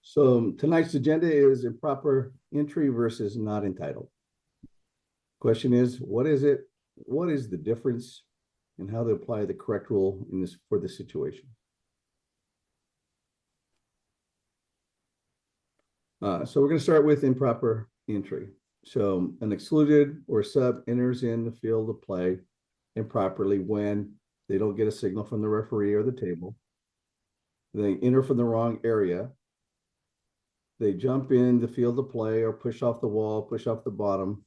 So tonight's agenda is improper entry versus not entitled. Question is, what is it? What is the difference and how to apply the correct rule in this for this situation? So we're going to start with improper entry. So an excluded or sub enters in the field of play improperly when they don't get a signal from the referee or the table. They enter from the wrong area. They jump in the field of play or push off the wall, push off the bottom,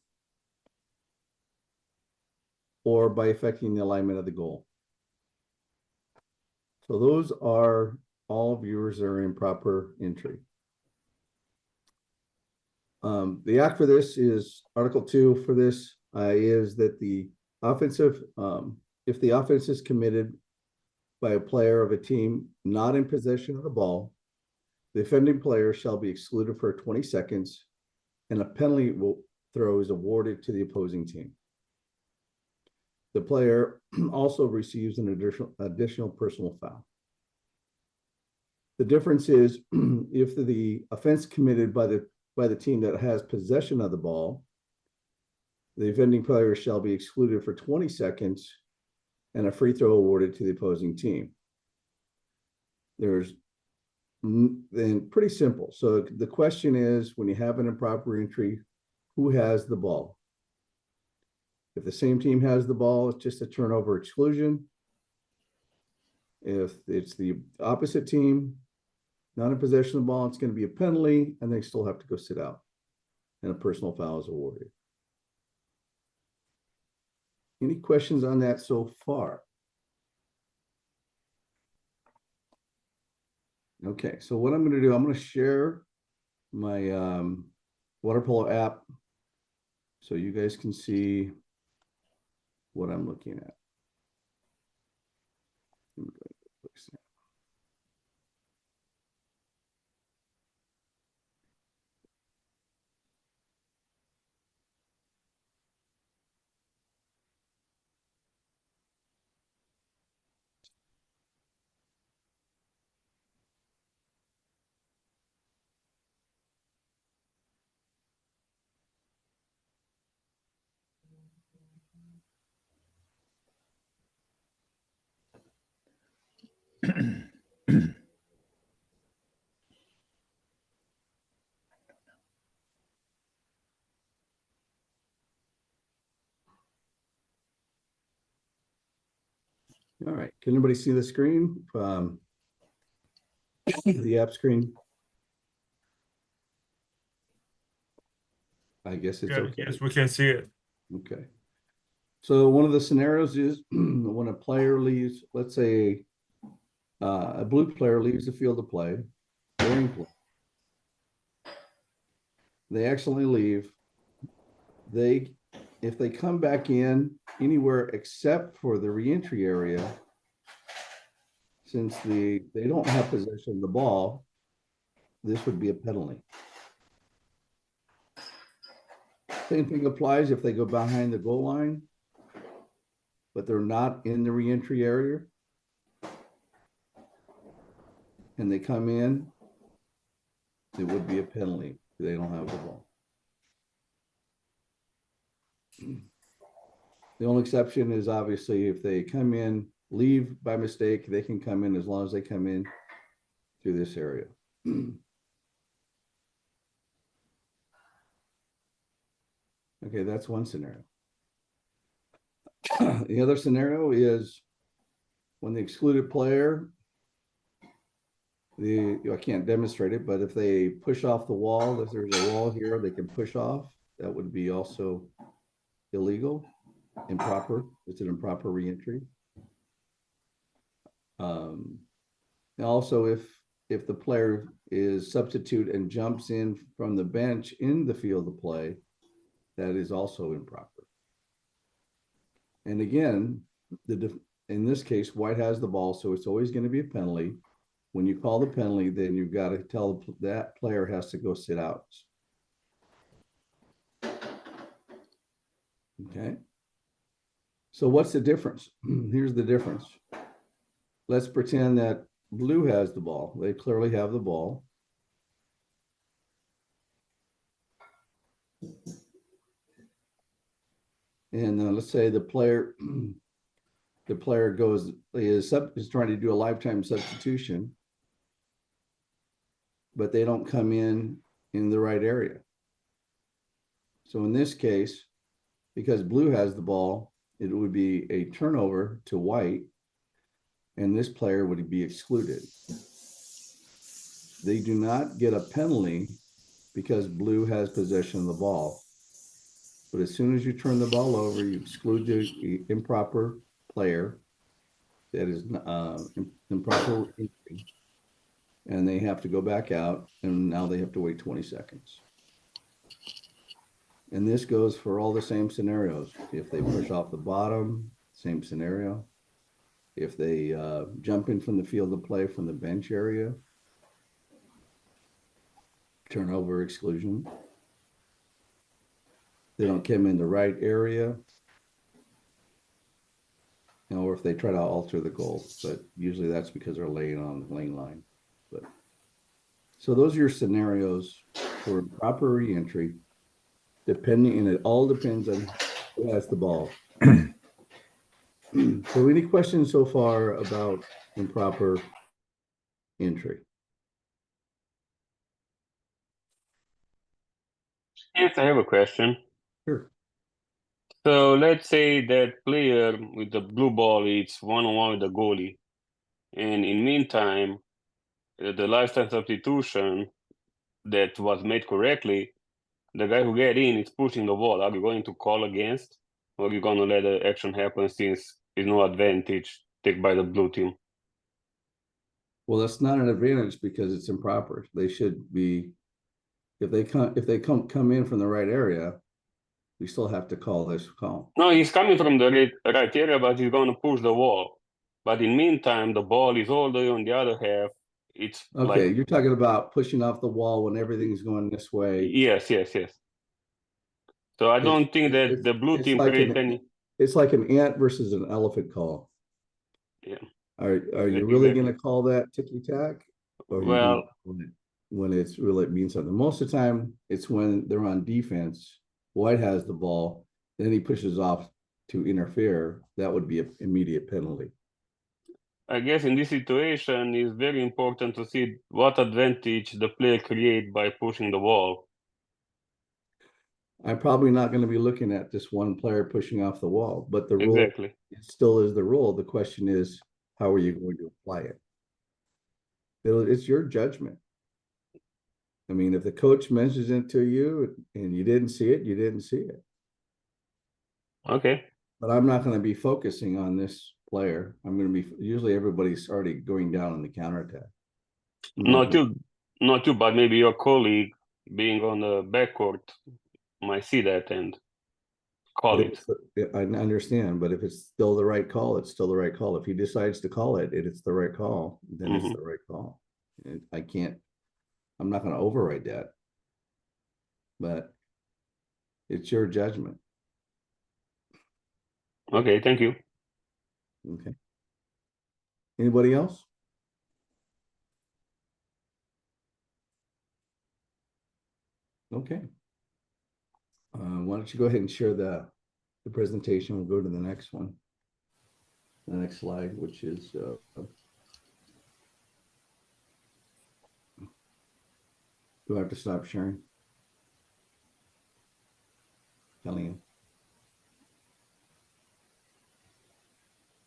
or by affecting the alignment of the goal. So those are all viewers that are improper entry. The act for this is Article 2 for this is that the offensive, if the offense is committed by a player of a team not in possession of the ball, the offending player shall be excluded for 20 seconds and a penalty throw is awarded to the opposing team. The player also receives an additional personal foul. The difference is if the offense committed by the team that has possession of the ball, the offending player shall be excluded for 20 seconds and a free throw awarded to the opposing team. Then pretty simple. So the question is, when you have an improper entry, who has the ball? If the same team has the ball, it's just a turnover exclusion. If it's the opposite team, not in possession of the ball, it's going to be a penalty, and they still have to go sit out, and a personal foul is awarded. Any questions on that so far? Okay, so what I'm going to do, I'm going to share my water polo app so you guys can see what I'm looking at. All right, can anybody see the screen? The app screen? I guess it's okay. Yes, we can see it. Okay. So one of the scenarios is when a player leaves, let's say a blue player leaves the field of play, green play. They accidentally leave. If they come back in anywhere except for the reentry area, since they don't have possession of the ball, this would be a penalty. Same thing applies if they go behind the goal line, but they're not in the reentry area, and they come in, it would be a penalty. They don't have the ball. The only exception is obviously if they come in, leave by mistake, they can come in as long as they come in through this area. Okay, that's one scenario. The other scenario is when the excluded player, I can't demonstrate it, but if they push off the wall, if there's a wall here, they can push off. That would be also illegal, improper. It's an improper reentry. Also, if the player is substitute and jumps in from the bench in the field of play, that is also improper. And again, in this case, white has the ball, so it's always going to be a penalty. When you call the penalty, then you've got to tell that player has to go sit out. Okay. So what's the difference? Here's the difference. Let's pretend that blue has the ball. They clearly have the ball. And let's say the player is trying to do a lifetime substitution, but they don't come in the right area. So in this case, because blue has the ball, it would be a turnover to white, and this player would be excluded. They do not get a penalty because blue has possession of the ball. But as soon as you turn the ball over, you exclude the improper player that is improper entry, and they have to go back out, and now they have to wait 20 seconds. And this goes for all the same scenarios. If they push off the bottom, same scenario. If they jump in from the field of play from the bench area, turnover exclusion. They don't come in the right area, or if they try to alter the goal, but usually that's because they're laying on the lane line. But so those are your scenarios for proper reentry, depending, and it all depends on who has the ball. So any questions so far about improper entry? Yes, I have a question. Sure. So let's say that player with the blue ball is one-on-one with the goalie, and in meantime, the lifetime substitution that was made correctly, the guy who get in is pushing the ball. Are you going to call against, or are you going to let the action happen since there's no advantage taken by the blue team? Well, that's not an advantage because it's improper. They should be, if they come in from the right area, we still have to call this call. No, he's coming from the right area, but he's going to push the wall. But in meantime, the ball is all the way on the other half. It's Okay, like, you're talking about pushing off the wall when everything's going this way. yes. So I don't think that the blue team create any. It's like an ant versus an elephant call. Yeah. Are you really going to call that ticky tack, or are you going to call it when it's really means something? Most of the time, it's when they're on defense. White has the ball, then he pushes off to interfere. That would be an immediate penalty. I guess in this situation, it's very important to see what advantage the player create by pushing the wall. I'm probably not going to be looking at this one player pushing off the wall, but the rule still is the rule. The question is, how are you going to apply it? It's your judgment. I mean, if the coach mentions it to you and you didn't see it, you didn't see it. Okay. But I'm not going to be focusing on this player. I'm going to be, usually everybody's already going down on the counterattack. Not you, but maybe your colleague being on the backcourt might see that and call it. I understand, but if it's still the right call, it's still the right call. If he decides to call it, it's the right call, then it's the right call. I'm not going to override that, but it's your judgment. Okay, thank you. Okay. Anybody else? Okay. Why don't you go ahead and share the presentation? We'll go to the next one. The next slide, which is do I have to stop sharing? Telling you.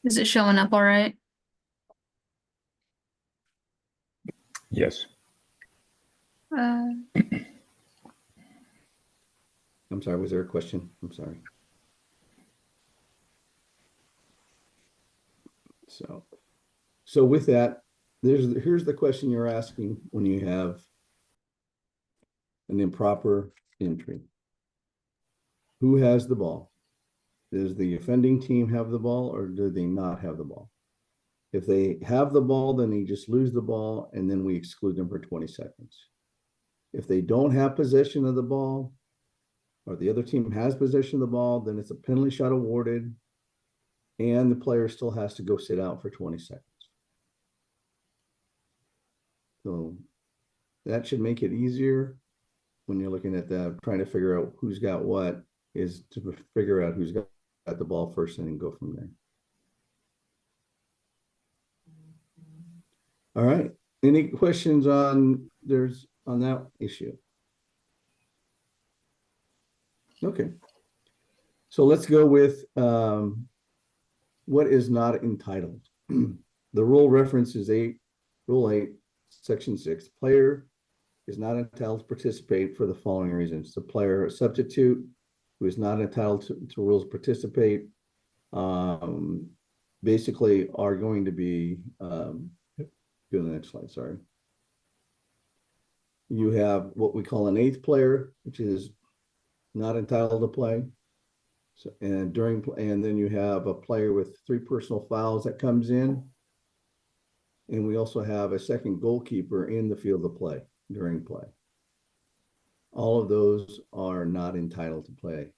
Is it showing up all right? Yes. I'm sorry, was there a question? I'm sorry. So with that, here's the question you're asking when you have an improper entry. Who has the ball? Does the offending team have the ball, or do they not have the ball? If they have the ball, then they just lose the ball, and then we exclude them for 20 seconds. If they don't have possession of the ball, or the other team has possession of the ball, then it's a penalty shot awarded, and the player still has to go sit out for 20 seconds. So that should make it easier. when you're looking at that, trying to figure out who's got what, is to figure out who's got the ball first and then go from there. All right. Any questions on that issue? Okay. So let's go with what is not entitled. The rule reference is Rule 8, Section 6. Player is not entitled to participate for the following reasons. The player, a substitute who is not entitled to rules participate, basically are going to be, go to the next slide, sorry. You have what we call an 8th player, which is not entitled to play. So, and then you have a player with 3 personal fouls that comes in. And we also have a second goalkeeper in the field of play during play. All of those are not entitled to play.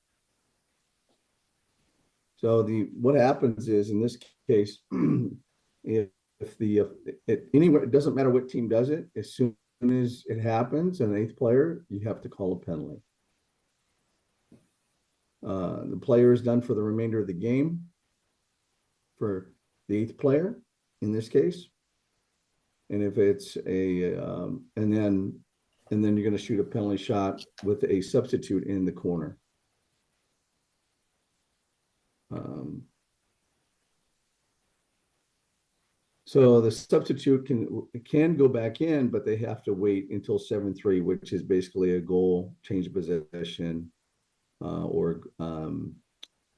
So what happens is, in this case, it doesn't matter what team does it, as soon as it happens, an 8th player, you have to call a penalty. The player is done for the remainder of the game for the 8th player in this case. And if it's and then you're going to shoot a penalty shot with a substitute in the corner. So the substitute can go back in, but they have to wait until 7-3, which is basically a goal, change of possession, or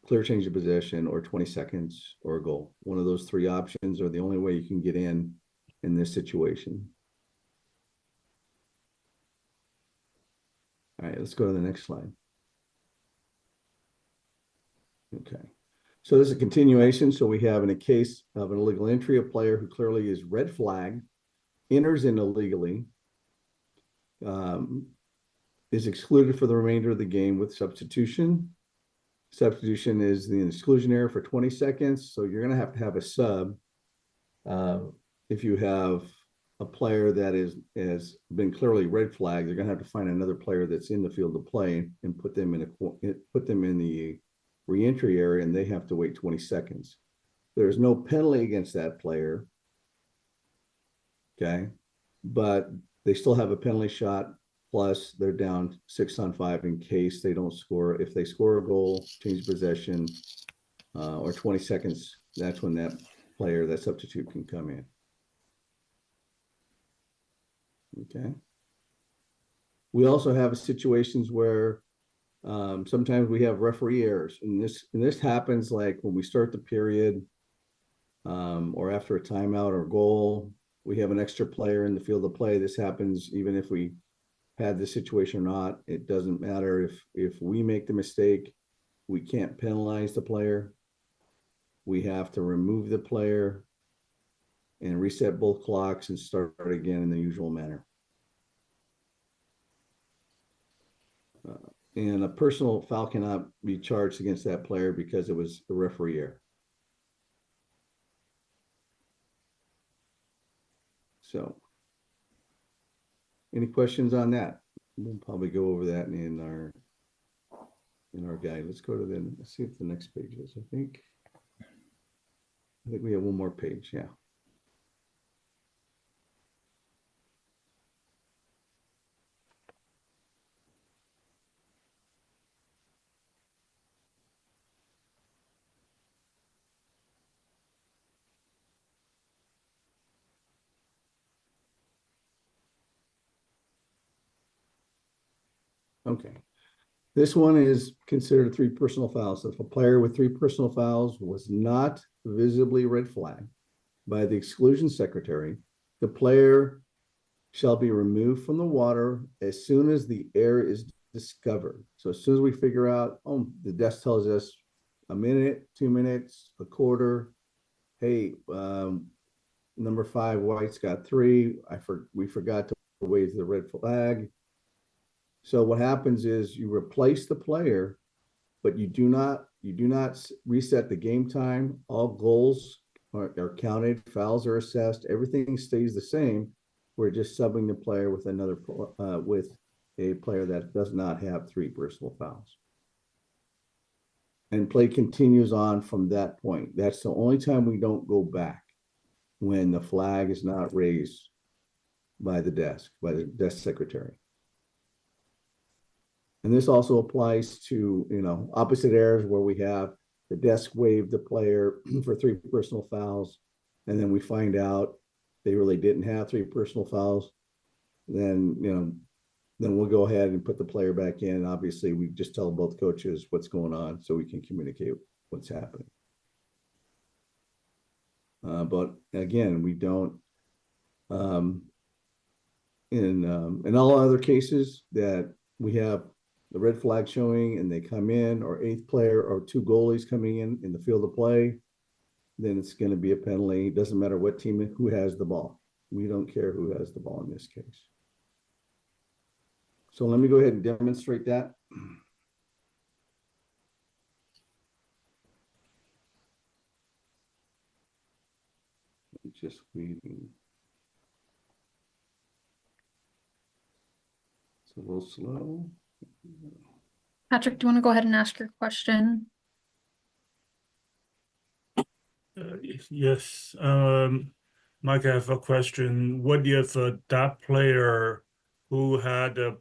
clear change of possession, or 20 seconds, or a goal. One of those 3 options are the only way you can get in this situation. All right, let's go to the next slide. Okay. So this is a continuation. So we have, in a case of an illegal entry, a player who clearly is red flagged, enters in illegally, is excluded for the remainder of the game with substitution. Substitution is the exclusionary for 20 seconds. So you're going to have a sub. If you have a player that has been clearly red flagged, you're going to have to find another player that's in the field of play and put them in the re-entry area, and they have to wait 20 seconds. There's no penalty against that player. Okay. But they still have a penalty shot, plus they're down 6-on-5 in case they don't score. If they score a goal, change possession, or 20 seconds, that's when that player, that substitute, can come in. Okay. We also have situations where sometimes we have referee errors, and this happens like when we start the period, or after a timeout or goal. We have an extra player in the field of play. This happens even if we had this situation or not. It doesn't matter if we make the mistake. We can't penalize the player. We have to remove the player and reset both clocks and start again in the usual manner. And a personal foul cannot be charged against that player because it was a referee error. So, any questions on that? We'll probably go over that in our guide. Let's go to let's see if the next page is. I think we have one more page. Yeah. Okay. This one is considered 3 personal fouls. So if a player with 3 personal fouls was not visibly red flagged by the exclusion secretary, the player shall be removed from the water as soon as the error is discovered. So as soon as we figure out, the desk tells us a minute, 2 minutes, a quarter. Hey, number 5, White's got 3. We forgot to wave the red flag. So what happens is you replace the player, but you do not reset the game time. All goals are counted, fouls are assessed, everything stays the same. We're just subbing the player with another with a player that does not have 3 personal fouls. And play continues on from that point. That's the only time we don't go back, when the flag is not raised by the desk secretary. And this also applies to, opposite errors where we have the desk waive the player for 3 personal fouls, and then we find out they really didn't have 3 personal fouls. Then, then we'll go ahead and put the player back in. Obviously, we just tell both coaches what's going on so we can communicate what's happening. But again, we don't, in all other cases that we have the red flag showing and they come in, or 8th player or 2 goalies coming in the field of play, then it's going to be a penalty. It doesn't matter what team, who has the ball. We don't care who has the ball in this case. So let me go ahead and demonstrate that. Just waiting. It's a little slow. Patrick, do you want to go ahead and ask your question? Yes, Mike, I have a question. What if that player who had a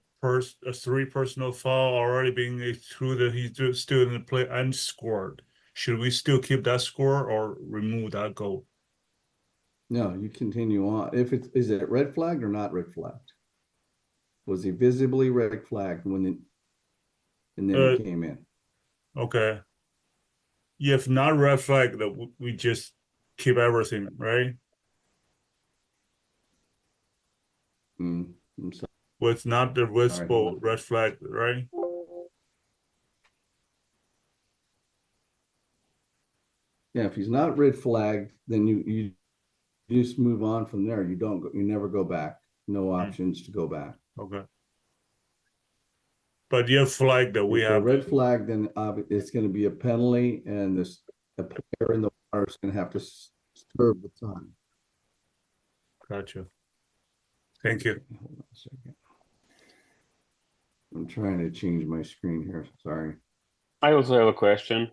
3 personal foul already being excluded, he's still in the play and scored? Should we still keep that score or remove that goal? No, you continue on. Is it red flagged or not red flagged? Was he visibly red flagged and then he came in? Okay. If not red flag, that we just keep everything, right? I'm sorry. With not the visible red flag, right? Yeah, if he's not red flagged, then you just move on from there. You never go back. No options to go back. Okay. But you flag that we If have red flag, then it's going to be a penalty, and the player in the water is going to have to serve the time. Gotcha. Thank you. Hold on a second. I'm trying to change my screen here. Sorry. I also have a question.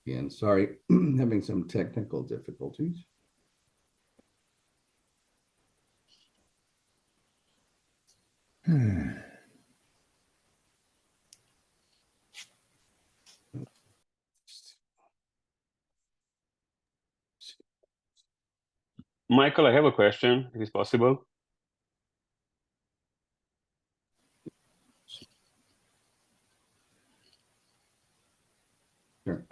Again, sorry, having some technical difficulties. Michael, I have a question, if it's possible. Sure.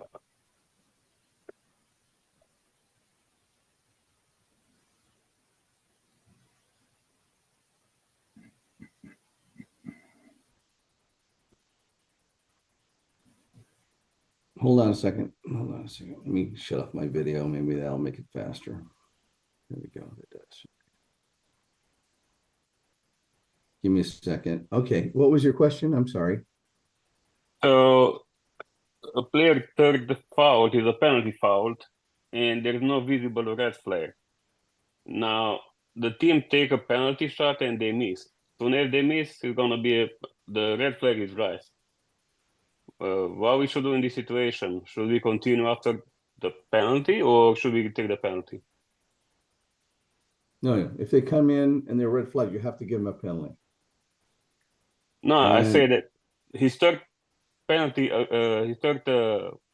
Hold on a second. Hold on a second. Let me shut off my video. Maybe that'll make it faster. There we go. It does. Give me a second. Okay. What was your question? I'm sorry. So a player third foul is a penalty foul, and there is no visible red flag. Now the team take a penalty shot and they miss. Soon as they miss, it's gonna be the red flag is raised. What we should do in this situation? Should we continue after the penalty, or should we take the penalty? No, if they come in and they're red flag, you have to give them a penalty. No, I And- say that his third penalty, his third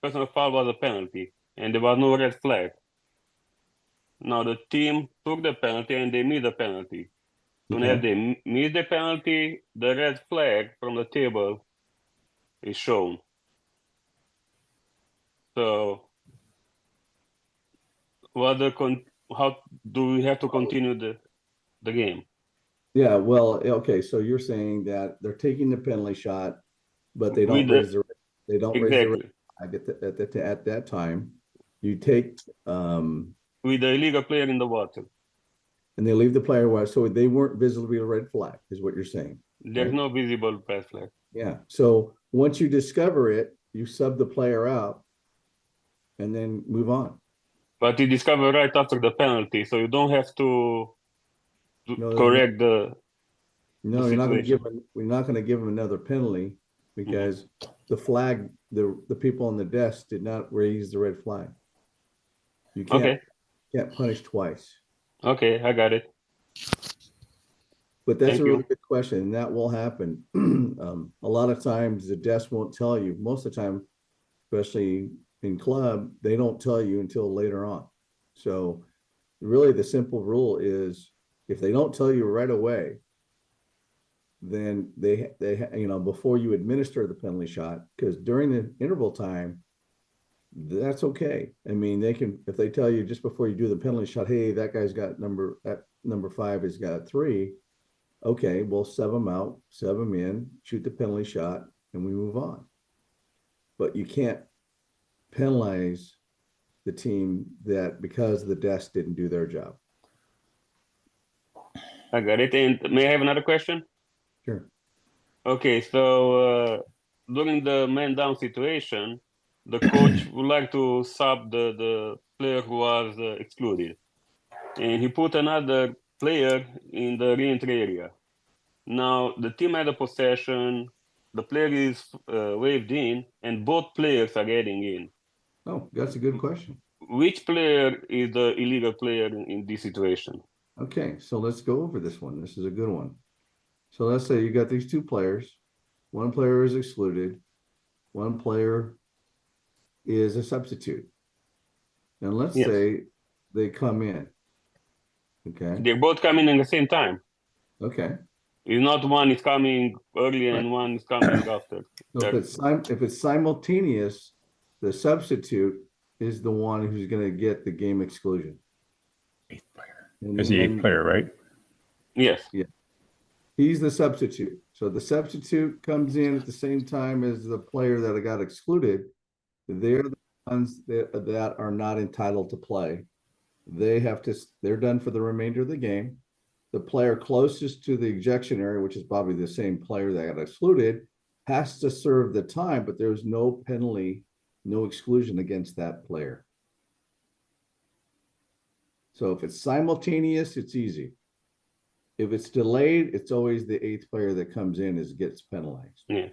personal foul was a penalty, and there was no red flag. Now the team took the penalty and they missed the penalty. Soon as they miss the penalty, the red flag from the table is shown. So, how do we have to continue the game? Yeah, well, okay, so you're saying that they're taking the penalty shot, but they don't raise the red Exactly. flag at that time. You take with the illegal player in the water. And they leave the player wide, so they weren't visibly a red flag, is what you're saying. There's Right. no visible red flag. Yeah, so once you discover it, you sub the player out and then move on. But you discover right after the penalty, so you don't have to No, correct the No, you're not gonna situation. give, we're not gonna give them another penalty because the flag, the people on the desk did not raise the red flag. You Okay, can't punish twice. okay, I got it. But that's Thank a really you. good question, and that will happen. A lot of times the desk won't tell you. Most of the time, especially in club, they don't tell you until later on. So really the simple rule is if they don't tell you right away, then they before you administer the penalty shot, because during the interval time, that's okay. I mean, they can, if they tell you just before you do the penalty shot, hey, that guy's got number 5 has got 3. Okay, we'll sub them out, sub them in, shoot the penalty shot, and we move on. But you can't penalize the team that because the desk didn't do their job. I got it. And may I have another question? Sure. Okay, so during the man down situation, the coach would like to sub the player who was excluded. And he put another player in the re-entry area. Now, the team had a possession, the player is waved in, and both players are getting in. Oh, that's a good question. Which player is the illegal player in this situation? Okay, so let's go over this one. This is a good one. So let's say you got these two players. One player is excluded. One player is a substitute. And let's Yes. say they come in. Okay. They're both coming in the same time. Okay. It's not one is coming early and Right. one is coming after. So if it's simultaneous, the substitute is the one who's going to get the game exclusion. Eighth player. And Is the eighth player, right? Yes. He's the substitute. So the substitute comes in at the same time as the player that got excluded. They're the ones that are not entitled to play. They're done for the remainder of the game. The player closest to the ejection area, which is probably the same player that got excluded, has to serve the time, but there's no penalty, no exclusion against that player. So if it's simultaneous, it's easy. If it's delayed, it's always the eighth player that comes in gets penalized. Yeah.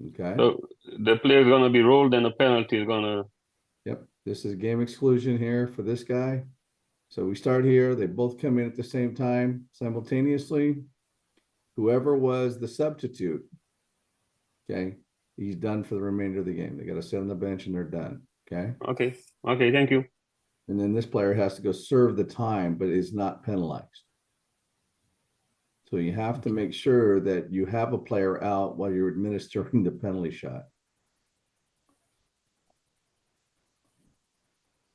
Okay. So the player is gonna be rolled and the penalty is gonna. Yep. This is game exclusion here for this guy. So we start here. They both come in at the same time simultaneously. Whoever was the substitute, okay, he's done for the remainder of the game. They got to sit on the bench and they're done. Okay. Okay. Okay. Thank you. And then this player has to go serve the time, but is not penalized. So you have to make sure that you have a player out while you're administering the penalty shot.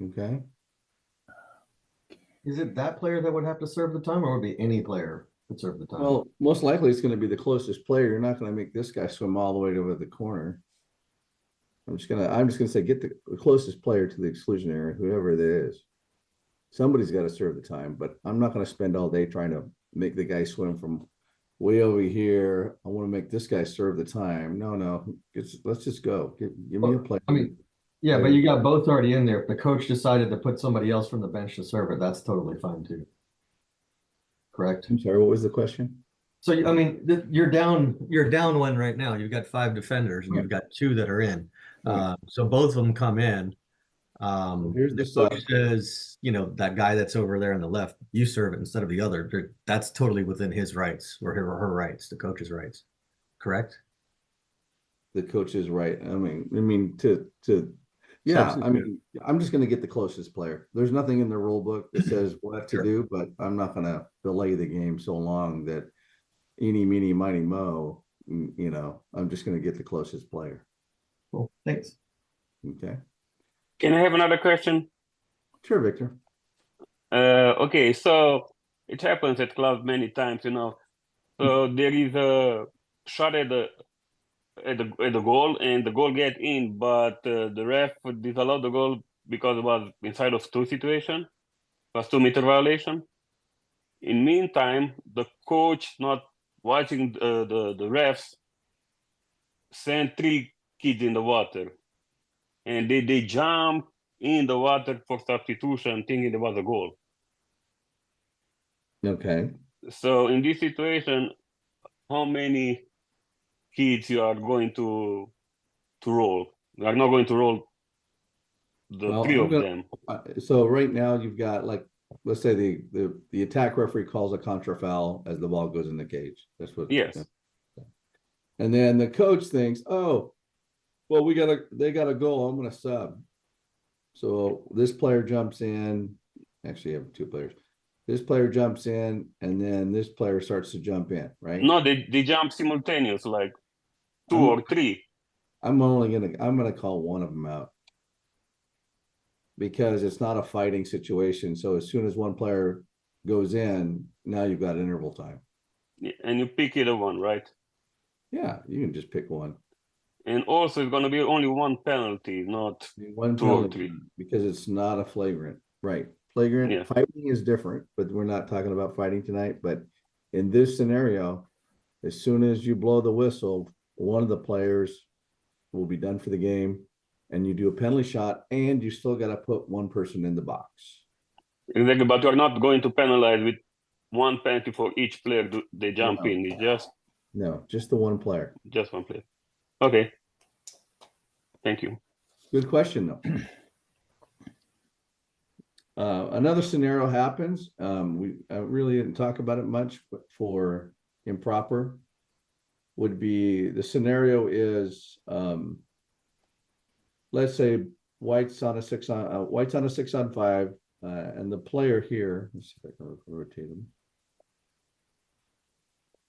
Okay. Is it that player that would have to serve the time, or would it be any player that serve the time? Well, most likely it's going to be the closest player. You're not going to make this guy swim all the way over the corner. I'm just gonna say get the closest player to the exclusion area, whoever it is. Somebody's got to serve the time, but I'm not going to spend all day trying to make the guy swim from way over here. I want to make this guy serve the time. No, let's just go. Give me a play. I mean, yeah, but you got both already in there. If the coach decided to put somebody else from the bench to serve it, that's totally fine too. Correct? I'm sorry, what was the question? So, I mean, you're down one right now. You've got 5 defenders and you've got 2 that are in. Right. So both of them come in. Here's The the coach sub. says, that guy that's over there on the left, you serve it instead of the other. That's totally within his rights or her rights, the coach's rights. Correct? The coach is right. I mean, yeah, I mean, I'm just going to get the closest player. There's nothing in the rule book that says what to do, but I'm not going to delay the game so long that eeny, meeny, miny, mo, I'm just going to get the closest player. Cool. Thanks. Okay. Can I have another question? Sure, Victor. Okay, so it happens at clubs many times, So there is a shot at the goal, and the goal get in, but the ref disallowed the goal because it was inside of 2 situation, was 2-meter violation. In meantime, the coach not watching the refs sent 3 kids in the water, and they jump in the water for substitution, thinking it was a goal. Okay, So in this situation, how many kids you are going to roll? You are not going to roll the Well, 3 I'm of gonna- them. so right now you've got like, let's say the attack referee calls a contra foul as the ball goes in the cage. That's what. Yes. And then the coach thinks, oh, well, they got a goal. I'm gonna sub. So this player jumps in. Actually, you have 2 players. This player jumps in, and then this player starts to jump in, right? No, they jump simultaneous, like 2 I'm- or 3. I'm gonna call one of them out. Because it's not a fighting situation. So as soon as one player goes in, now you've got interval time. And you pick either one, right? Yeah, you can just pick one. And also, it's going to be only 1 penalty, not One 2 or penalty 3. because it's not a flagrant, right? Flagrant Yeah. fighting is different, but we're not talking about fighting tonight. But in this scenario, as soon as you blow the whistle, one of the players will be done for the game, and you do a penalty shot, and you still got to put one person in the box. Exactly, but you're not going to penalize with 1 penalty for each player they jump No. in. It's just the one player. 1 player. Okay. Thank you. Good question, though. Another scenario happens. We really didn't talk about it much, but for improper would be the scenario is, let's say white's on a 6-on-5, and the player here. Let's see if I can rotate him.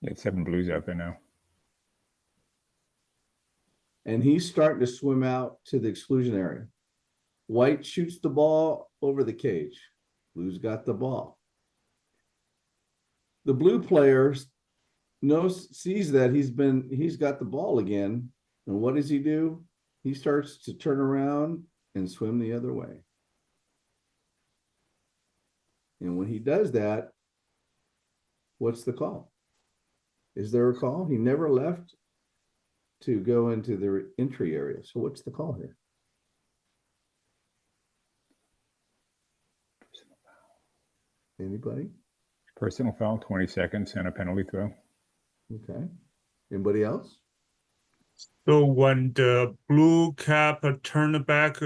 Yeah, 7 blues out there now. And he's starting to swim out to the exclusion area. White shoots the ball over the cage. Blue's got the ball. The blue player sees that he's got the ball again. And what does he do? He starts to turn around and swim the other way. And when he does that, what's the call? Is there a call? He never left to go into the entry area. So what's the call here? Anybody? Personal foul, 20 seconds, and a penalty throw. Okay. Anybody else? So when the blue cap turn back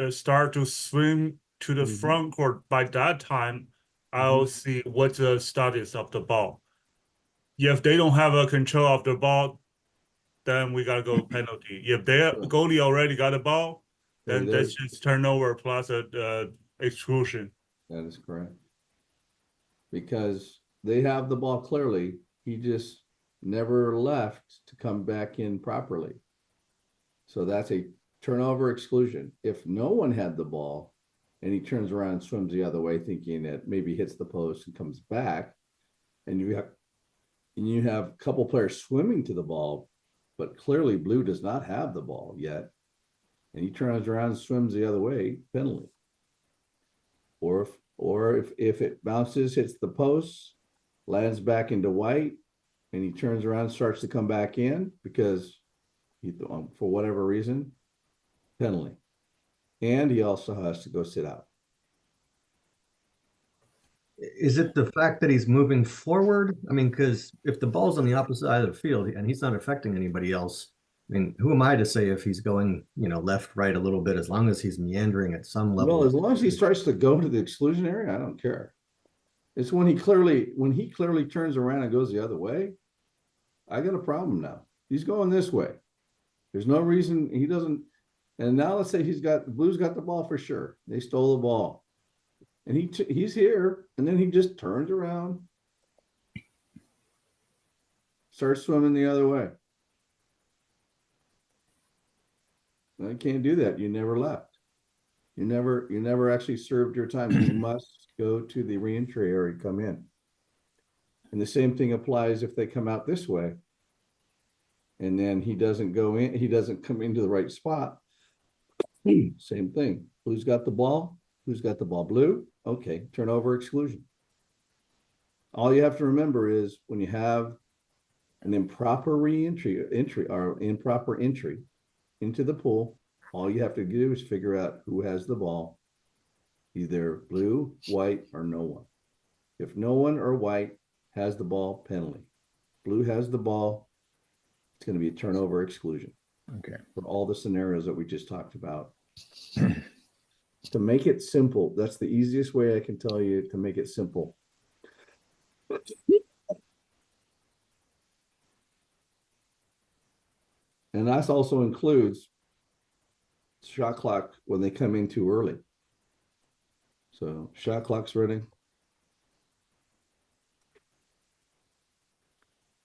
start to swim to the Mhm. front court, by that time, I'll see what's the status of the ball. If they don't have a control of the ball, then we gotta go penalty. If their Sure. goalie already got a ball, then There- that's just turnover plus a exclusion. That is correct. Because they have the ball clearly, he just never left to come back in properly. So that's a turnover exclusion. If no one had the ball and he turns around and swims the other way, thinking that maybe hits the post and comes back, and you have a couple players swimming to the ball, but clearly blue does not have the ball yet, and he turns around and swims the other way, penalty. Or if it bounces, hits the post, lands back into white, and he turns around and starts to come back in because he, for whatever reason, penalty. And he also has to go sit out. Is it the fact that he's moving forward? I mean, because if the ball's on the opposite side of the field and he's not affecting anybody else, I mean, who am I to say if he's going, left, right a little bit, as long as he's meandering at some level? Well, as long as he starts to go to the exclusion area, I don't care. It's when he clearly turns around and goes the other way, I got a problem now. He's going this way. There's no reason he doesn't. And now let's say Blue's got the ball for sure. They stole the ball. And he's here, and then he just turns around, starts swimming the other way. I can't do that. You never left. You never actually served your time. You must go to the reentry area and come in. And the same thing applies if they come out this way. And then he doesn't go in, he doesn't come into the right spot. Same thing. Who's got the ball? Who's got the ball? Blue? Okay, turnover exclusion. All you have to remember is when you have an improper improper entry into the pool, all you have to do is figure out who has the ball, either blue, white, or no one. If no one or white has the ball, penalty. Blue has the ball, it's going to be a turnover exclusion Okay. for all the scenarios that we just talked about. To make it simple, that's the easiest way I can tell you to make it simple. And that also includes shot clock when they come in too early. So shot clock's running.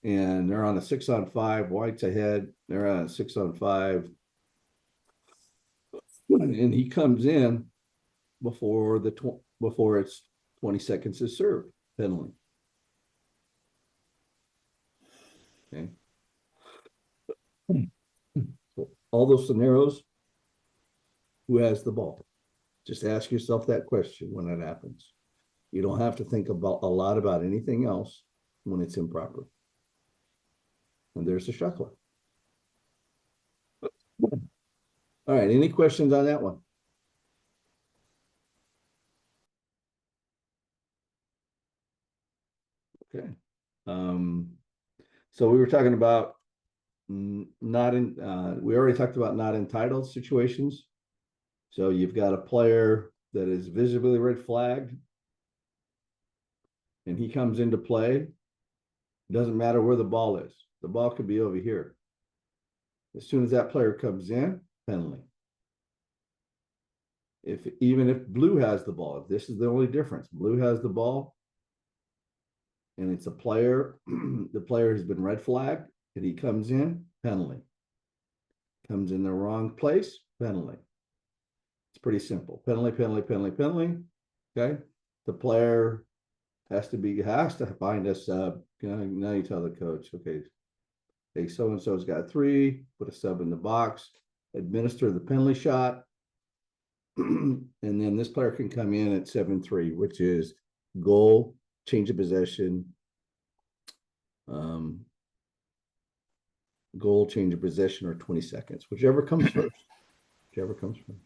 And they're on a 6-on-5, white's ahead. They're on a 6-on-5. And he comes in before it's 20 seconds is served, penalty. Okay. So all those scenarios, who has the ball? Just ask yourself that question when that happens. You don't have to think about a lot about anything else when it's improper. And there's the shot clock. All right, any questions on that one? Okay. So we were talking about we already talked about not entitled situations. So you've got a player that is visibly red flagged and he comes into play. Doesn't matter where the ball is. The ball could be over here. As soon as that player comes in, penalty. Even if blue has the ball, this is the only difference. Blue has the ball and it's a player, the player has been red flagged and he comes in, penalty. Comes in the wrong place, penalty. It's pretty simple. Penalty, penalty, penalty, penalty. Okay. The player has to find a sub. Now you tell the coach, okay, hey, so-and-so's got 3, put a sub in the box, administer the penalty shot. And then this player can come in at 7-3, which is goal, change of possession, goal, change of possession, or 20 seconds, whichever comes first. Whichever comes first.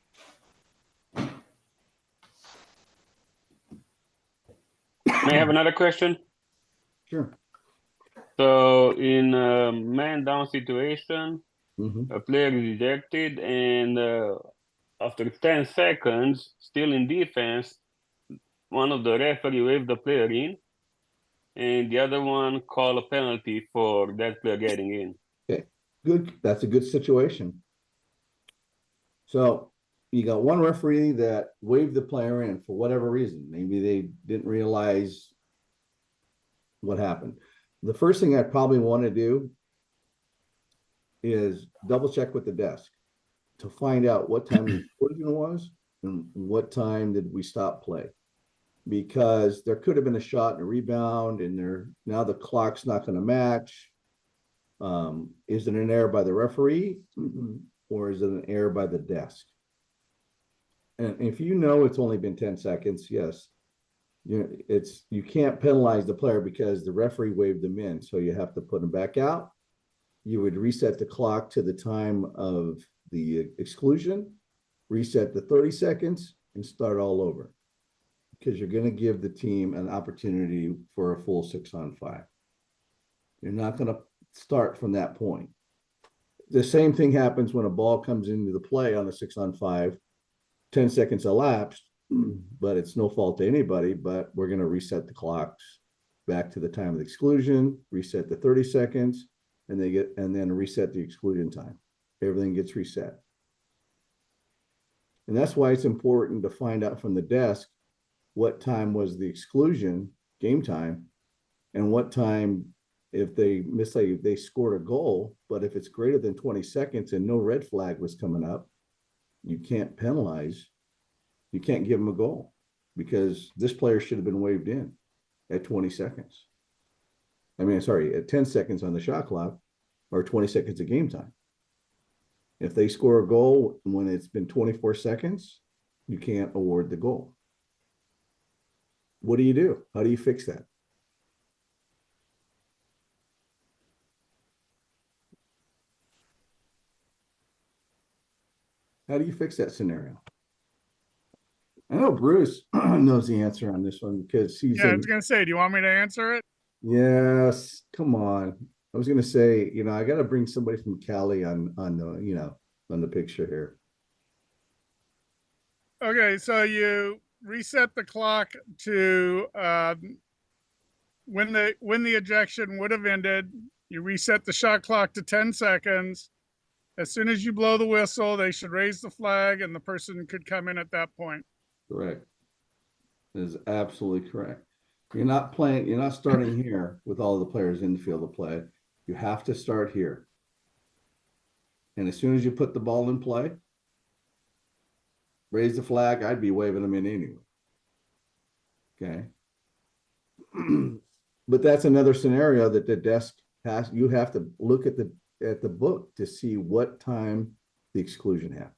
May I have another question? Sure. So in a man down situation, Mm-hmm. a player is ejected, and after 10 seconds, still in defense, one of the referee waved the player in, and the other one call a penalty for that player getting in. Okay, good. That's a good situation. So you got one referee that waved the player in for whatever reason. Maybe they didn't realize what happened. The first thing I'd probably want to do is double check with the desk to find out what time the exclusion was and what time did we stop play. Because there could have been a shot and a rebound, and now the clock's not going to match. Is it an error by the referee, or is it an error by the desk? And if you know it's only been 10 seconds, yes, you can't penalize the player because the referee waved them in, so you have to put them back out. You would reset the clock to the time of the exclusion, reset the 30 seconds, and start all over. Because you're going to give the team an opportunity for a full 6-on-5. You're not going to start from that point. The same thing happens when a ball comes into the play on a 6-on-5. 10 seconds elapsed, but it's no fault to anybody, but we're going to reset the clocks back to the time of the exclusion, reset the 30 seconds, and then reset the exclusion time. Everything gets reset. And that's why it's important to find out from the desk what time was the exclusion, game time, and what time, if they scored a goal, but if it's greater than 20 seconds and no red flag was coming up, you can't penalize, you can't give them a goal because this player should have been waved in at 20 seconds. At 10 seconds on the shot clock or 20 seconds of game time. If they score a goal when it's been 24 seconds, you can't award the goal. What do you do? How do you fix that? How do you fix that scenario? I know Bruce knows the answer on this one because he's Yeah, I in. was gonna say, do you want me to answer it? Yes, come on. I was gonna say, I got to bring somebody from Cali on the, on the picture here. Okay, so you reset the clock to when the ejection would have ended. You reset the shot clock to 10 seconds. As soon as you blow the whistle, they should raise the flag and the person could come in at that point. Correct. That is absolutely correct. You're not starting here with all the players in the field of play. You have to start here. And as soon as you put the ball in play, raise the flag, I'd be waving them in anyway. Okay. But that's another scenario that the desk has. You have to look at the book to see what time the exclusion happened.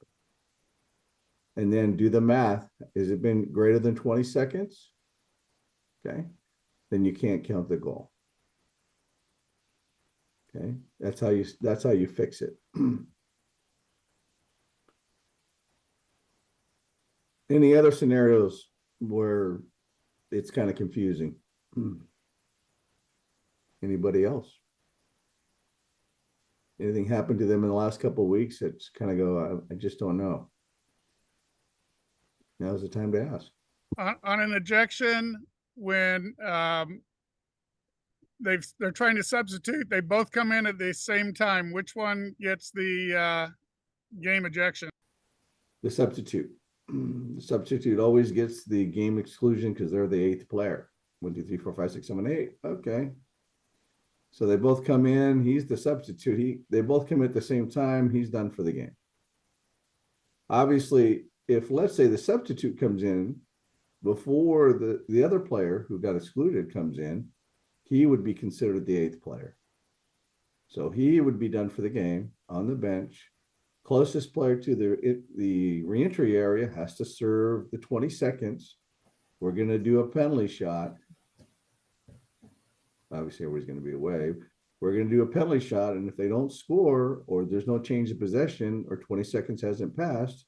And then do the math. Has it been greater than 20 seconds? Okay. Then you can't count the goal. Okay. That's how you fix it. Any other scenarios where it's kind of confusing? Anybody else? Anything happened to them in the last couple of weeks? It's kind of I just don't know. Now's the time to ask. On an ejection, when they're trying to substitute, they both come in at the same time. Which one gets the game ejection? The substitute. The substitute always gets the game exclusion because they're the 8th player. 1, 2, 3, 4, 5, 6, 7, 8. Okay. So they both come in. He's the substitute. They both come at the same time. He's done for the game. Obviously, if let's say the substitute comes in before the other player who got excluded comes in, he would be considered the 8th player. So he would be done for the game on the bench. Closest player to the reentry area has to serve the 20 seconds. We're going to do a penalty shot. Obviously, everybody's going to be away. We're going to do a penalty shot, and if they don't score or there's no change of possession or 20 seconds hasn't passed,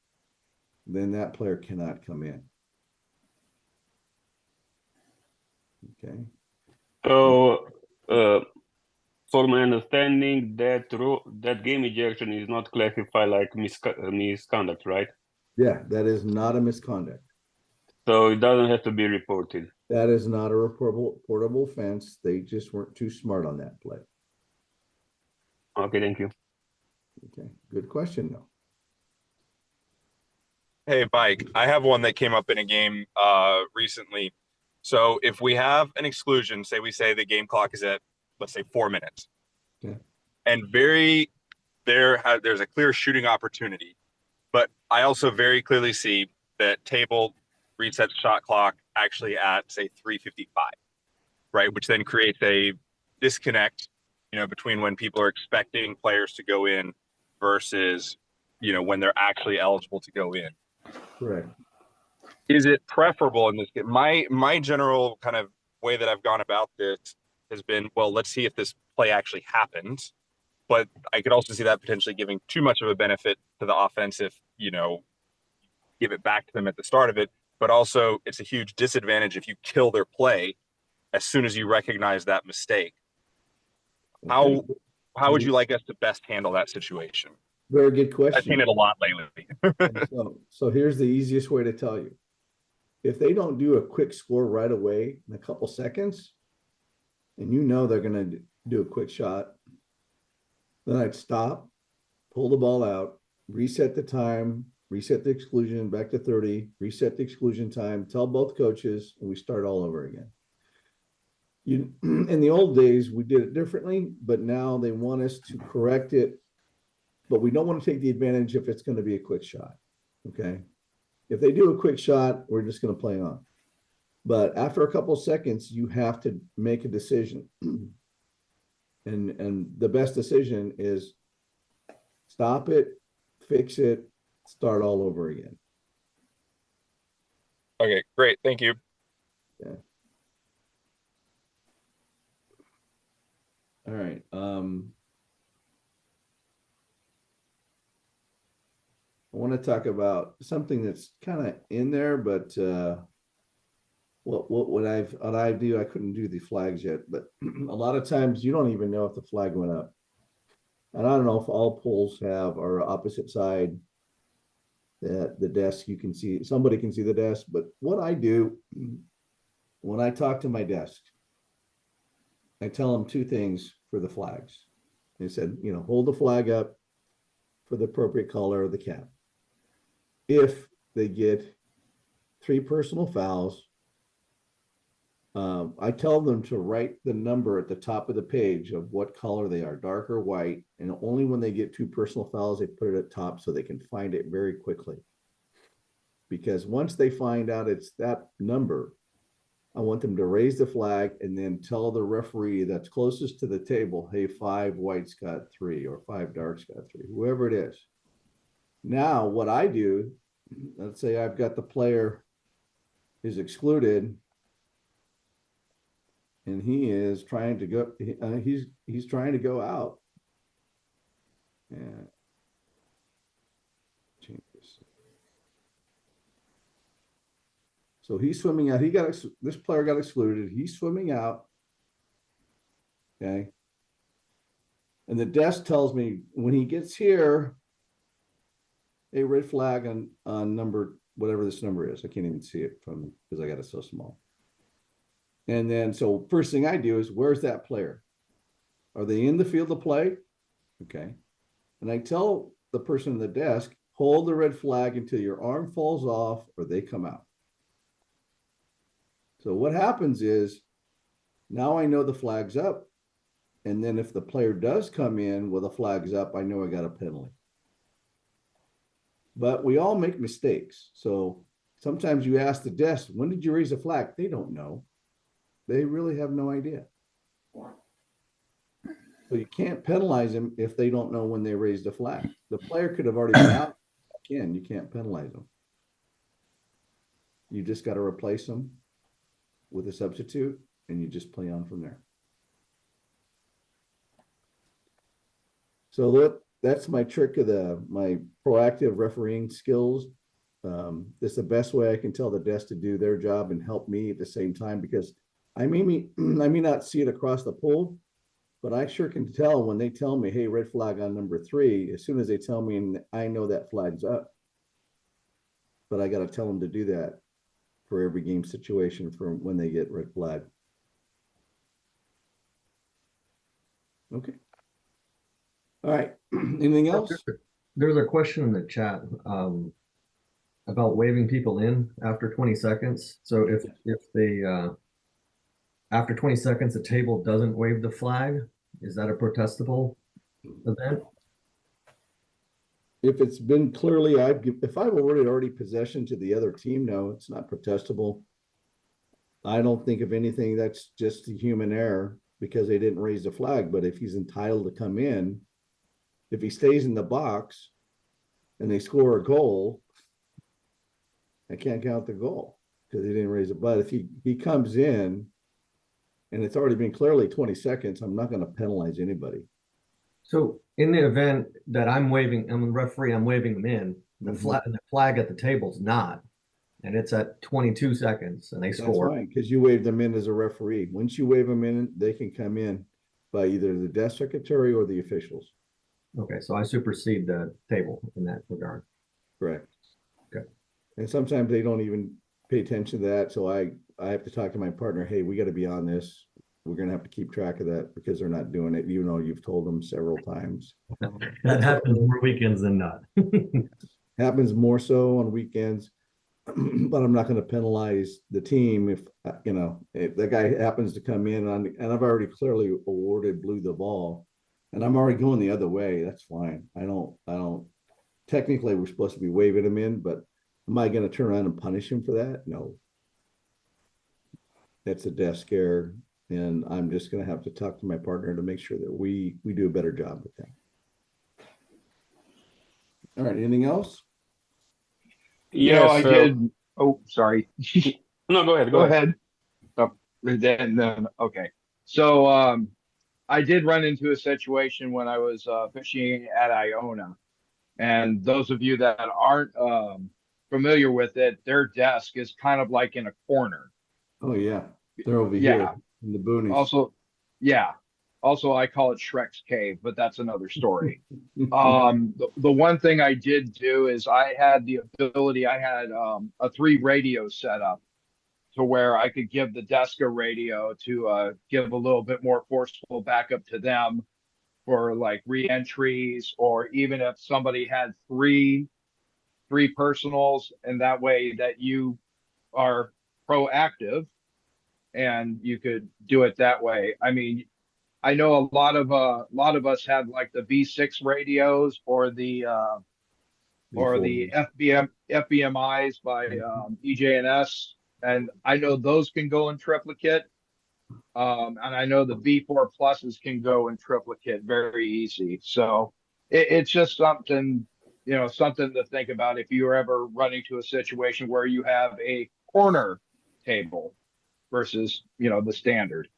then that player cannot come in. Okay. So, for my understanding, that game ejection is not classified like misconduct, right? Yeah, that is not a misconduct. So it doesn't have to be reported. That is not a reportable offense. They just weren't too smart on that play. Okay, thank you. Okay, good question though. Hey, Mike, I have one that came up in a game recently. So if we have an exclusion, say the game clock is at, let's say, 4 minutes. Okay. And there's a clear shooting opportunity. But I also very clearly see that table resets shot clock actually at, say, 3:55, right? Which then creates a disconnect, between when people are expecting players to go in versus, when they're actually eligible to go in. Correct. Is it preferable in this game? My general kind of way that I've gone about this has been, well, let's see if this play actually happens. But I could also see that potentially giving too much of a benefit to the offense if, give it back to them at the start of it. But also it's a huge disadvantage if you kill their play as soon as you recognize that mistake. Okay. How would you like us to best handle that situation? Very good I've question. seen it a lot lately. So here's the easiest way to tell you. If they don't do a quick score right away in a couple seconds, and they're going to do a quick shot, then I'd stop, pull the ball out, reset the time, reset the exclusion back to 30, reset the exclusion time, tell both coaches, and we start all over again. In the old days, we did it differently, but now they want us to correct it, but we don't want to take the advantage if it's going to be a quick shot. Okay. If they do a quick shot, we're just going to play on. But after a couple of seconds, you have to make a decision. And the best decision is stop it, fix it, start all over again. Okay, great. Thank you. All right, I want to talk about something that's kind of in there, but what I do, I couldn't do the flags yet, but a lot of times you don't even know if the flag went up. And I don't know if all poles have or opposite side that the desk you can see, somebody can see the desk, but what I do when I talk to my desk, I tell them two things for the flags. They said, you know, hold the flag up for the appropriate color of the cap. If they get 3 personal fouls, I tell them to write the number at the top of the page of what color they are, dark or white, and only when they get 2 personal fouls, they put it at top so they can find it very quickly. Because once they find out it's that number, I want them to raise the flag and then tell the referee that's closest to the table, hey, 5 whites got 3 or 5 darks got 3, whoever it is. Now, what I do, let's say I've got the player is excluded and he is trying to go, he's trying to go out. Yeah. Change this. So he's swimming out. This player got excluded. He's swimming out. Okay. And the desk tells me when he gets here, a red flag on number, whatever this number is. I can't even see it from because I got it so small. And then, so first thing I do is, where's that player? Are they in the field of play? Okay. And I tell the person at the desk, hold the red flag until your arm falls off or they come out. So what happens is, now I know the flag's up. And then if the player does come in with the flag's up, I know I got a penalty. But we all make mistakes. So sometimes you ask the desk, when did you raise the flag? They don't know. They really have no idea. So you can't penalize them if they don't know when they raised the flag. The player could have already been out. Again, you can't penalize them. You just got to replace them with a substitute and you just play on from there. So that's my trick of my proactive refereeing skills. It's the best way I can tell the desk to do their job and help me at the same time, because I may not see it across the pool, but I sure can tell when they tell me, hey, red flag on number 3, as soon as they tell me, and I know that flag's up. But I got to tell them to do that for every game situation for when they get red flag. Okay. All right. Anything else? There's a question in the chat about waving people in after 20 seconds. So if they after 20 seconds the table doesn't wave the flag, is that a protestable event? If it's been clearly, if I've already possession to the other team, no, it's not protestable. I don't think of anything. That's just a human error because they didn't raise the flag. But if he's entitled to come in, if he stays in the box and they score a goal, I can't count the goal because he didn't raise it. But if he comes in and it's already been clearly 20 seconds, I'm not going to penalize anybody. So in the event that I'm the referee, I'm waving them in, the flag at the table's not, and it's at 22 seconds and they score. That's fine, because you waved them in as a referee. Once you wave them in, they can come in by either the desk secretary or the officials. Okay, so I supersede the table in that regard. Correct. Okay. And sometimes they don't even pay attention to that. So I have to talk to my partner, hey, we got to be on this. We're going to have to keep track of that because they're not doing it. You know, you've told them several times. That happens more weekends than not. Happens more so on weekends, but I'm not going to penalize the team if, you know, if that guy happens to come in and I've already clearly awarded blue the ball and I'm already going the other way. That's fine. I don't, technically we're supposed to be waving him in, but am I going to turn around and punish him for that? No. That's a desk error. And I'm just going to have to talk to my partner to make sure that we do a better job with that. All right. Anything else? Yeah, I did. Oh, sorry. No, go ahead. Go ahead. Oh, then, okay. So I did run into a situation when I was fishing at Iona. And those of you that aren't familiar with it, their desk is kind of like in a corner. Oh, yeah. They're over Yeah. here in the boonies. Also, yeah. Also, I call it Shrek's cave, but that's another story. The one thing I did do is I had the ability, I had a 3 radio set up to where I could give the desk a radio to give a little bit more forceful backup to them for like re-entries, or even if somebody had three personals, and that way that you are proactive and you could do it that way. I mean, I know a lot of us have like the V6 radios or the FBMIs by EJ&S, and I know those can go in triplicate. And I know the V4 pluses can go in triplicate very easy. So it's just something, something to think about if you're ever running to a situation where you have a corner table versus, the standard.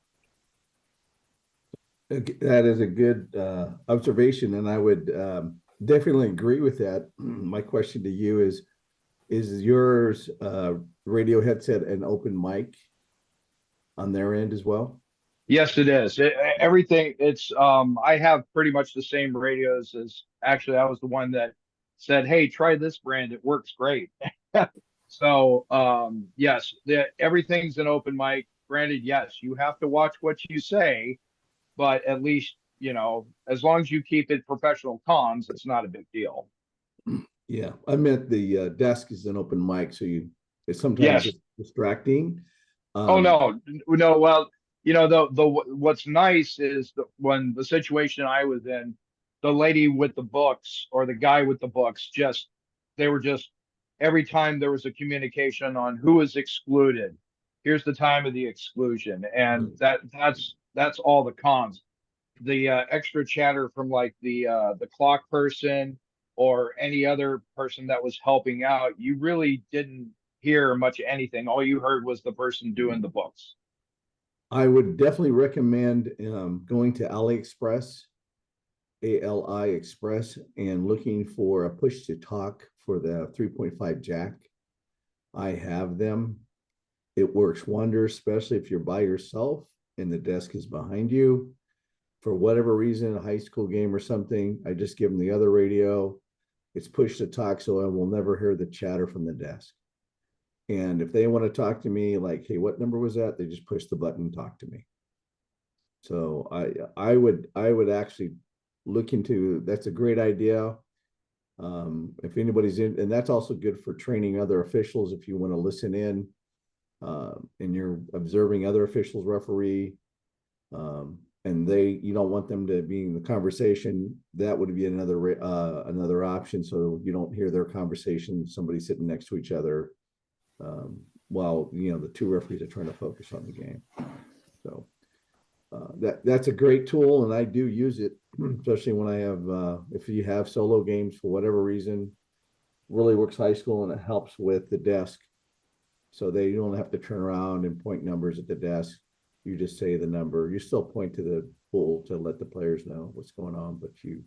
That is a good observation, and I would definitely agree with that. My question to you is yours radio headset an open mic on their end as well? Yes, it is. Everything, it's I have pretty much the same radios as, actually I was the one that said, hey, try this brand, it works great. So yes, everything's an open mic. Granted, yes, you have to watch what you say, but at least, as long as you keep it professional comms, it's not a big deal. Yeah, I meant the desk is an open mic, so it's sometimes Yes. just distracting. Oh no. Well, the what's nice is when the situation I was in, the lady with the books or the guy with the books, they were just, every time there was a communication on who is excluded, here's the time of the exclusion, and that's all the comms. The extra chatter from like the clock person or any other person that was helping out, you really didn't hear much of anything. All you heard was the person doing the books. I would definitely recommend going to AliExpress, ALI Express, and looking for a push to talk for the 3.5 jack. I have them. It works wonders, especially if you're by yourself and the desk is behind you. For whatever reason, a high school game or something, I just give them the other radio. It's push to talk, so I will never hear the chatter from the desk. And if they want to talk to me, like, hey, what number was that? They just push the button and talk to me. So I would actually look into, that's a great idea. If anybody's in, and that's also good for training other officials if you want to listen in and you're observing other officials referee. And you don't want them to be in the conversation, that would be another option, so you don't hear their conversation, somebody sitting next to each other while the 2 referees are trying to focus on the game. So that's a great tool, and I do use it, especially when I have if you have solo games for whatever reason. Really works high school, and it helps with the desk, so they don't have to turn around and point numbers at the desk. You just say the number. You still point to the pool to let the players know what's going on, but you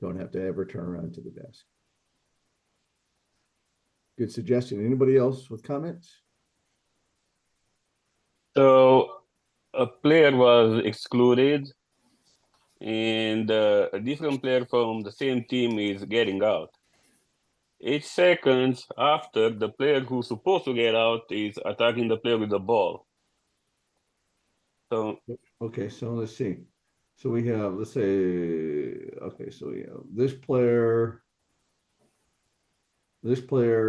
don't have to ever turn around to the desk. Good suggestion. Anybody else with comments? So a player was excluded, and a different player from the same team is getting out. 8 seconds after, the player who's supposed to get out is attacking the player with the ball. So Okay, so let's see. So we have, let's say, okay, so we have this player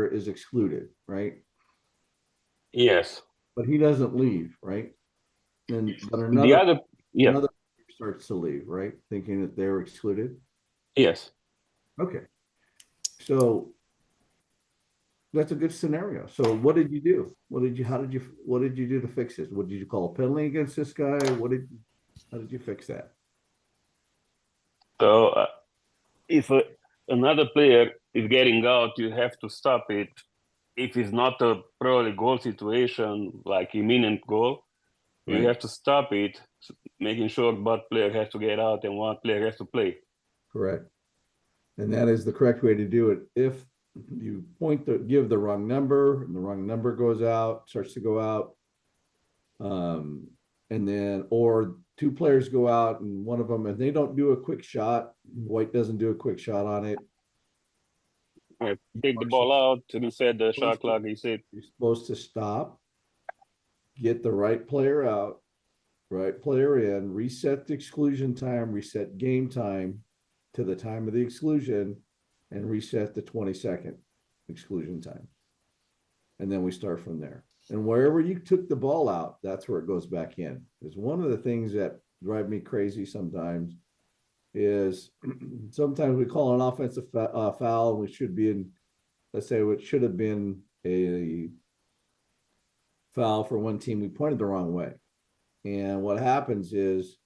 is excluded, right? yes, But he doesn't leave, right? But the other, yeah, another starts to leave, right? Thinking that they're excluded. yes. Okay. So that's a good scenario. So what did you do? What did you do to fix this? What did you call a penalty against this guy? How did you fix that? So if another player is getting out, you have to stop it if it's not a probably goal situation, like imminent goal, you Right. have to stop it, making sure both player has to get out and one player has to play. Correct. And that is the correct way to do it. If you give the wrong number and the wrong number goes out, starts to go out, and then, or two players go out and one of them, and they don't do a quick shot, white doesn't do a quick shot on it. Take the ball out, reset the shot clock, reset. You're supposed to stop, get the right player out, right player in, reset the exclusion time, reset game time to the time of the exclusion, and reset the 20-second exclusion time. And then we start from there. And wherever you took the ball out, that's where it goes back in. Because one of the things that drive me crazy sometimes is sometimes we call an offensive foul, and we should be in, let's say it should have been a foul for one team. We pointed the wrong way. And what happens is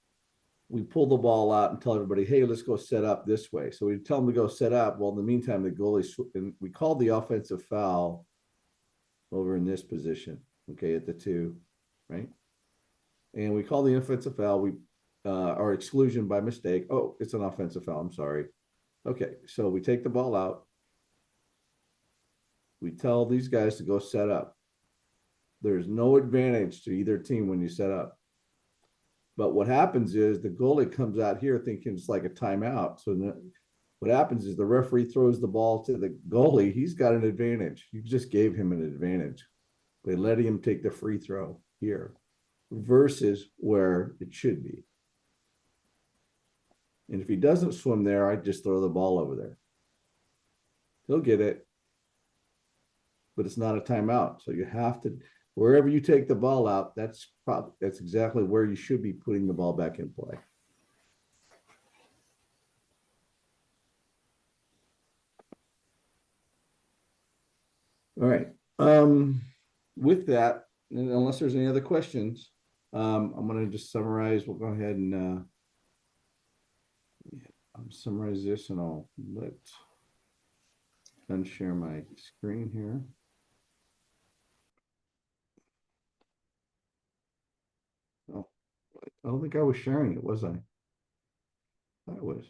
we pull the ball out and tell everybody, hey, let's go set up this way. So we tell them to go set up. Well, in the meantime, the goalie, and we called the offensive foul over in this position, okay, at the 2, right? And we call the offensive foul, our exclusion by mistake. Oh, it's an offensive foul, I'm sorry. Okay, so we take the ball out. We tell these guys to go set up. There's no advantage to either team when you set up. But what happens is the goalie comes out here thinking it's like a timeout. So what happens is the referee throws the ball to the goalie. He's got an advantage. You just gave him an advantage. They let him take the free throw here versus where it should be. And if he doesn't swim there, I just throw the ball over there. He'll get it, but it's not a timeout. So you have to, wherever you take the ball out, that's exactly where you should be putting the ball back in play. All right. With that, unless there's any other questions, I'm going to just summarize. We'll go ahead and summarize this, and I'll unshare my screen here. Oh, I don't think I was sharing it, was I? I was.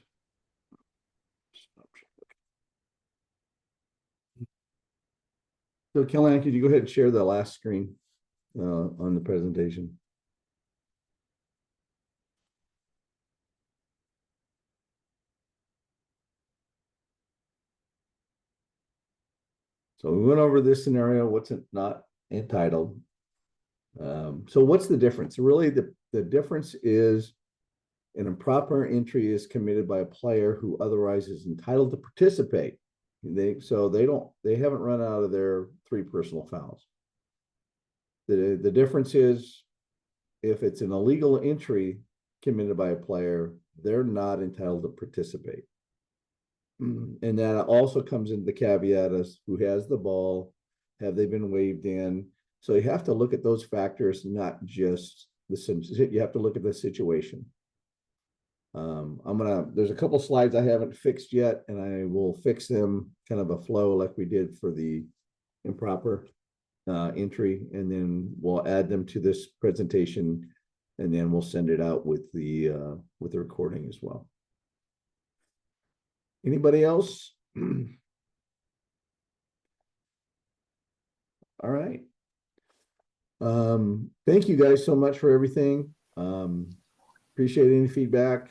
So Kellyanne, could you go ahead and share the last screen on the presentation? So we went over this scenario, what's it not entitled. So what's the difference? Really, the difference is an improper entry is committed by a player who otherwise is entitled to participate. They haven't run out of their 3 personal fouls. The difference is if it's an illegal entry committed by a player, they're not entitled to participate. And that also comes into the caveat as who has the ball, have they been waved in? So you have to look at those factors, not just you have to look at the situation. There's a couple slides I haven't fixed yet, and I will fix them kind of a flow like we did for the improper entry, and then we'll add them to this presentation, and then we'll send it out with the recording as well. Anybody else? All right. Thank you guys so much for everything. Appreciate any feedback.